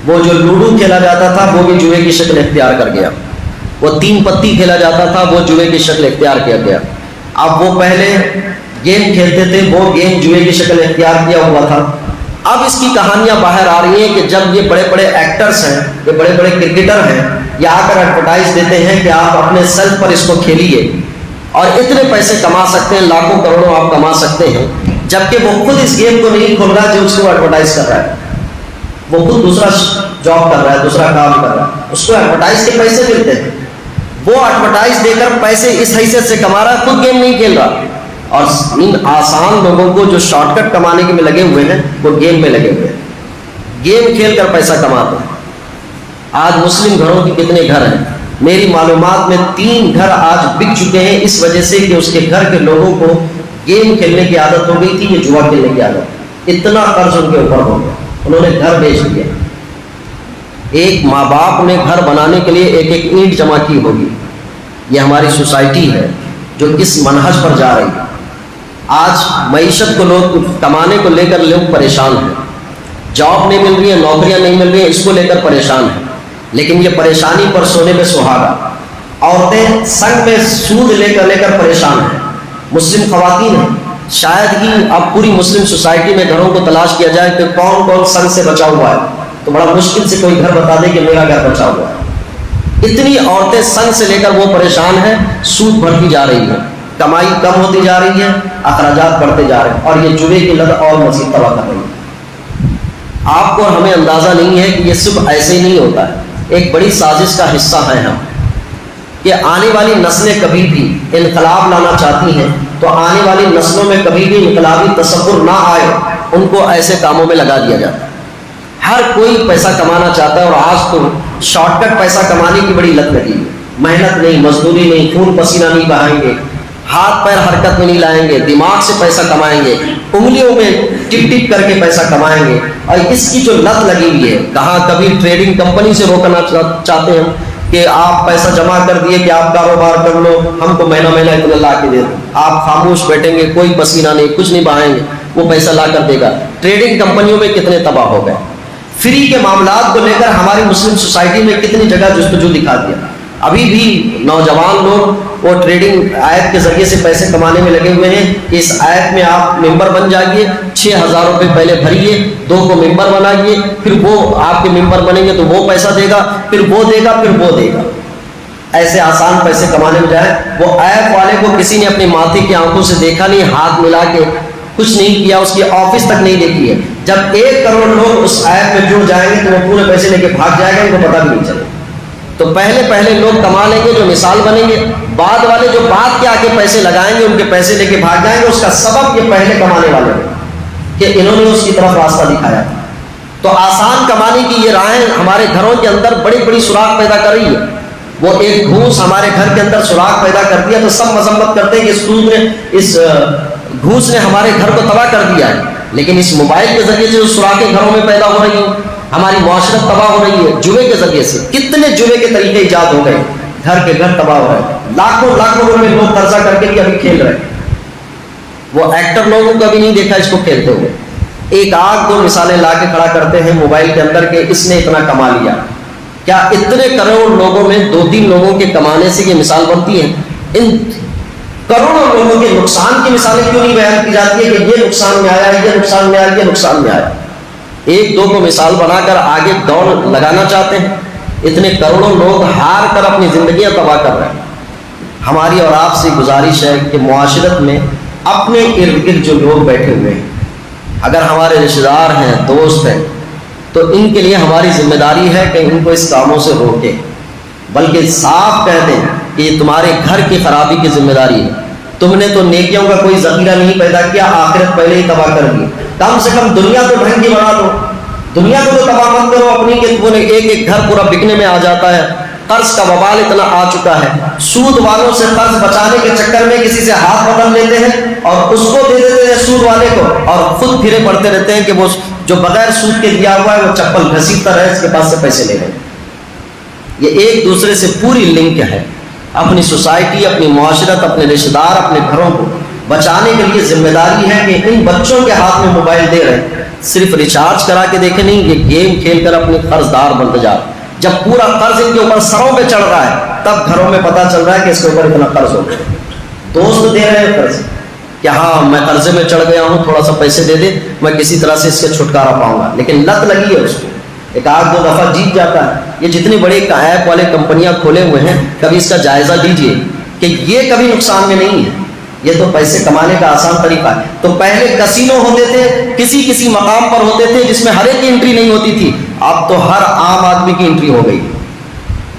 وہ جو لوڈو کھیلا جاتا تھا وہ بھی جوئے کی شکل اختیار کر گیا، وہ 3 پتی کھیلا جاتا تھا وہ جوئے کی شکل اختیار کیا گیا۔ اب وہ پہلے گیم کھیلتے تھے، وہ گیم جوئے کی شکل اختیار کیا ہوا تھا۔ اب اس کی کہانیاں باہر آ رہی ہیں کہ جب یہ بڑے بڑے ایکٹرز ہیں، یہ بڑے بڑے کرکٹر ہیں، یہ آ کر ایڈورٹائز دیتے ہیں کہ آپ اپنے سیلف پر اس کو کھیلیے اور اتنے پیسے کما سکتے ہیں، لاکھوں کروڑوں آپ کما سکتے ہیں، جبکہ وہ خود اس گیم کو نہیں کھول رہا جو اس کو ایڈورٹائز کر رہا ہے، وہ خود دوسرا جاب کر رہا ہے، دوسرا کام کر رہا ہے، اس کو ایڈورٹائز کے پیسے ملتے ہیں، وہ ایڈورٹائز دے کر پیسے اس حیثیت سے کما رہا ہے، خود گیم نہیں کھیل رہا۔ اور ان آسان لوگوں کو جو شارٹ کٹ کمانے کے میں لگے ہوئے ہیں وہ گیم میں لگے ہوئے ہیں، گیم کھیل کر پیسہ کماتے ہیں۔ آج مسلم گھروں کی کتنے گھر ہیں؟ میری معلومات میں 3 گھر آج بک چکے ہیں اس وجہ سے کہ اس کے گھر کے لوگوں کو گیم کھیلنے کی عادت ہو گئی تھی، یہ جوا کھیلنے کی عادت، اتنا قرض ان کے اوپر ہو گیا، انہوں نے گھر بیچ دیا۔ ایک ماں باپ نے گھر بنانے کے لیے ایک ایک اینٹ جمع کی ہوگی۔ یہ ہماری سوسائٹی ہے جو اس منہج پر جا رہی ہے۔ آج معیشت کو لوگ کمانے کو لے کر لوگ پریشان ہیں، جاب نہیں مل رہی ہے، نوکریاں نہیں مل رہی ہیں، اس کو لے کر پریشان ہیں، لیکن یہ پریشانی پر سونے میں سہاگا۔ عورتیں سنگ میں سود لے کر پریشان ہیں، مسلم خواتین ہیں، شاید ہی اب پوری مسلم سوسائٹی میں گھروں کو تلاش کیا جائے کہ کون کون سنگ سے بچا ہوا ہے، تو بڑا مشکل سے کوئی گھر بتا دے کہ میرا گھر بچا ہوا ہے۔ اتنی عورتیں سنگ سے لے کر وہ پریشان ہیں، سود بڑھتی جا رہی ہے، کمائی کم ہوتی جا رہی ہے، اخراجات بڑھتے جا رہے ہیں، اور یہ جوئے کی لت اور مزید تباہ کر رہی ہے۔ آپ کو اور ہمیں اندازہ نہیں ہے کہ یہ صرف ایسے ہی نہیں ہوتا ہے، ایک بڑی سازش کا حصہ ہیں ہم، کہ آنے والی نسلیں کبھی بھی انقلاب لانا چاہتی ہیں تو آنے والی نسلوں میں کبھی بھی انقلابی تصور نہ آئے، ان کو ایسے کاموں میں لگا دیا جاتا ہے۔ ہر کوئی پیسہ کمانا چاہتا ہے، اور آج تو شارٹ کٹ پیسہ کمانے کی بڑی لت لگی ہے، محنت نہیں، مزدوری نہیں، خون پسینہ نہیں بہائیں گے، ہاتھ پیر حرکت میں نہیں لائیں گے، دماغ سے پیسہ کمائیں گے، انگلیوں میں ٹپ ٹپ کر کے پیسہ کمائیں گے، اور اس کی جو لت لگی ہوئی ہے، کہاں کبھی ٹریڈنگ کمپنی سے روکنا چاہتے ہیں کہ آپ پیسہ جمع کر دیے کہ آپ کاروبار کر لو، ہم کو مہینہ مہینہ اتنا لا کے دے دو، آپ خاموش بیٹھیں گے، کوئی پسینہ نہیں، کچھ نہیں بہائیں گے، وہ پیسہ لا کر دے گا۔ ٹریڈنگ کمپنیوں میں کتنے تباہ ہو گئے، فری کے معاملات کو لے کر ہماری مسلم سوسائٹی میں کتنی جگہ جستجو دکھا دیا۔ ابھی بھی نوجوان لوگ وہ ٹریڈنگ ایپ کے ذریعے سے پیسے کمانے میں لگے ہوئے ہیں کہ اس ایپ میں آپ ممبر بن جائیے، 6,000 روپے پہلے بھریے، 2 کو ممبر بنائیے، پھر وہ آپ کے ممبر بنیں گے تو وہ پیسہ دے گا، پھر وہ دے گا، پھر وہ دے گا۔ ایسے آسان پیسے کمانے میں جائے، وہ ایپ والے کو کسی نے اپنی ماتھے کی آنکھوں سے دیکھا نہیں، ہاتھ ملا کے کچھ نہیں کیا، اس کی آفس تک نہیں دیکھی ہے۔ جب 1 کروڑ لوگ اس ایپ میں جڑ جائیں گے تو وہ پورے پیسے لے کے بھاگ جائے گا، ان کو پتہ بھی نہیں چلے۔ تو پہلے لوگ کما لیں گے جو مثال بنیں گے، بعد والے جو بعد کے آگے پیسے لگائیں گے ان کے پیسے لے کے بھاگ جائیں گے۔ اس کا سبب یہ پہلے کمانے والے ہیں کہ انہوں نے اس کی طرف راستہ دکھایا۔ تو آسان کمانے کی یہ راہیں ہمارے گھروں کے اندر بڑی بڑی سوراخ پیدا کر رہی ہے۔ وہ ایک گھوس ہمارے گھر کے اندر سوراخ پیدا کر دیا تو سب مذمت کرتے ہیں کہ اس گھوس نے ہمارے گھر کو تباہ کر دیا ہے، لیکن اس موبائل کے ذریعے سے جو سوراخیں گھروں میں پیدا ہو رہی ہیں، ہماری معاشرت تباہ ہو رہی ہے جوئے کے ذریعے سے۔ کتنے جوئے کے طریقے ایجاد ہو گئے، گھر کے گھر تباہ ہو رہے ہیں، لاکھوں روپے لوگ قرضہ کر کے بھی ابھی کھیل رہے ہیں۔ وہ ایکٹر لوگوں کو ابھی نہیں دیکھا اس کو کھیلتے ہوئے، 1-2 مثالیں لا کے کھڑا کرتے ہیں موبائل کے اندر کہ اس نے اتنا کما لیا۔ کیا اتنے کروڑ لوگوں میں 2-3 لوگوں کے کمانے سے یہ مثال بنتی ہے؟ ان کروڑوں لوگوں کے نقصان کی مثالیں کیوں نہیں بیان کی جاتی ہے کہ یہ نقصان میں آیا، یہ نقصان میں آیا، یہ نقصان میں آیا؟ 1-2 کو مثال بنا کر آگے دوڑ لگانا چاہتے ہیں، اتنے کروڑوں لوگ ہار کر اپنی زندگیاں تباہ کر رہے ہیں۔ ہماری اور آپ سے گزارش ہے کہ معاشرت میں اپنے ارد گرد جو لوگ بیٹھے ہوئے ہیں، اگر ہمارے رشتہ دار ہیں، دوست ہیں، تو ان کے لیے ہماری ذمہ داری ہے کہ ان کو اس کاموں سے روکیں، بلکہ صاف کہہ دیں کہ یہ تمہارے گھر کی خرابی کی ذمہ داری ہے۔ تم نے تو نیکیوں کا کوئی ذخیرہ نہیں پیدا کیا، آخرت پہلے ہی تباہ کر دی۔ کم سے کم دنیا تو ڈھنگ کی بنا دو، دنیا کو تو تباہ مت کرو اپنی کہ وہ ایک گھر پورا بکنے میں آ جاتا ہے۔ قرض کا وبال اتنا آ چکا ہے، سود والوں سے قرض بچانے کے چکر میں کسی سے ہاتھ بدل لیتے ہیں اور اس کو دے دیتے ہیں سود والے کو، اور خود پھرے پڑتے رہتے ہیں کہ وہ جو بغیر سود کے دیا ہوا ہے وہ چپل گھسیٹتا رہے، اس کے پاس سے پیسے لے رہے ہیں۔ یہ ایک دوسرے سے پوری لنک ہے۔ اپنی سوسائٹی، اپنی معاشرت، اپنے رشتہ دار، اپنے گھروں کو بچانے کے لیے ذمہ داری ہے کہ ان بچوں کے ہاتھ میں موبائل دے رہے ہیں، صرف ریچارج کرا کے دیکھیں نہیں، یہ گیم کھیل کر اپنے قرض دار بنتے جا رہے ہیں۔ جب پورا قرض ان کے اوپر سروں پہ چڑھ رہا ہے تب گھروں میں پتہ چل رہا ہے کہ اس کے اوپر اتنا قرض ہو گیا۔ دوست دے رہے ہیں قرض کہ ہاں میں قرضے میں چڑھ گیا ہوں، تھوڑا سا پیسے دے دے، میں کسی طرح سے اس سے چھٹکارا پاؤں گا، لیکن لت لگی ہے اس کو، ایک آدھ دو دفعہ جیت جاتا ہے۔ یہ جتنی بڑی ایپ والے کمپنیاں کھولے ہوئے ہیں، کبھی اس کا جائزہ لیجئے کہ یہ کبھی نقصان میں نہیں ہے، یہ تو پیسے کمانے کا آسان طریقہ ہے۔ تو پہلے کسینو ہوتے تھے، کسی مقام پر ہوتے تھے جس میں ہر ایک کی انٹری نہیں ہوتی تھی، اب تو ہر عام آدمی کی انٹری ہو گئی۔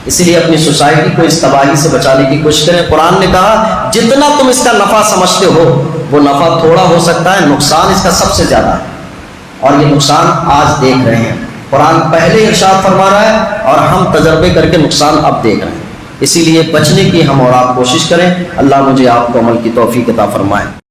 اسی لیے اپنی سوسائٹی کو اس تباہی سے بچانے کی کوشش کریں۔ قرآن نے کہا جتنا تم اس کا نفع سمجھتے ہو وہ نفع تھوڑا ہو سکتا ہے، نقصان اس کا سب سے زیادہ ہے، اور یہ نقصان آج دیکھ رہے ہیں۔ قرآن پہلے ارشاد فرما رہا ہے اور ہم تجربے کر کے نقصان اب دیکھ رہے ہیں، اسی لیے بچنے کی ہم اور آپ کوشش کریں۔ اللہ مجھے آپ کو عمل کی توفیق عطا فرمائے۔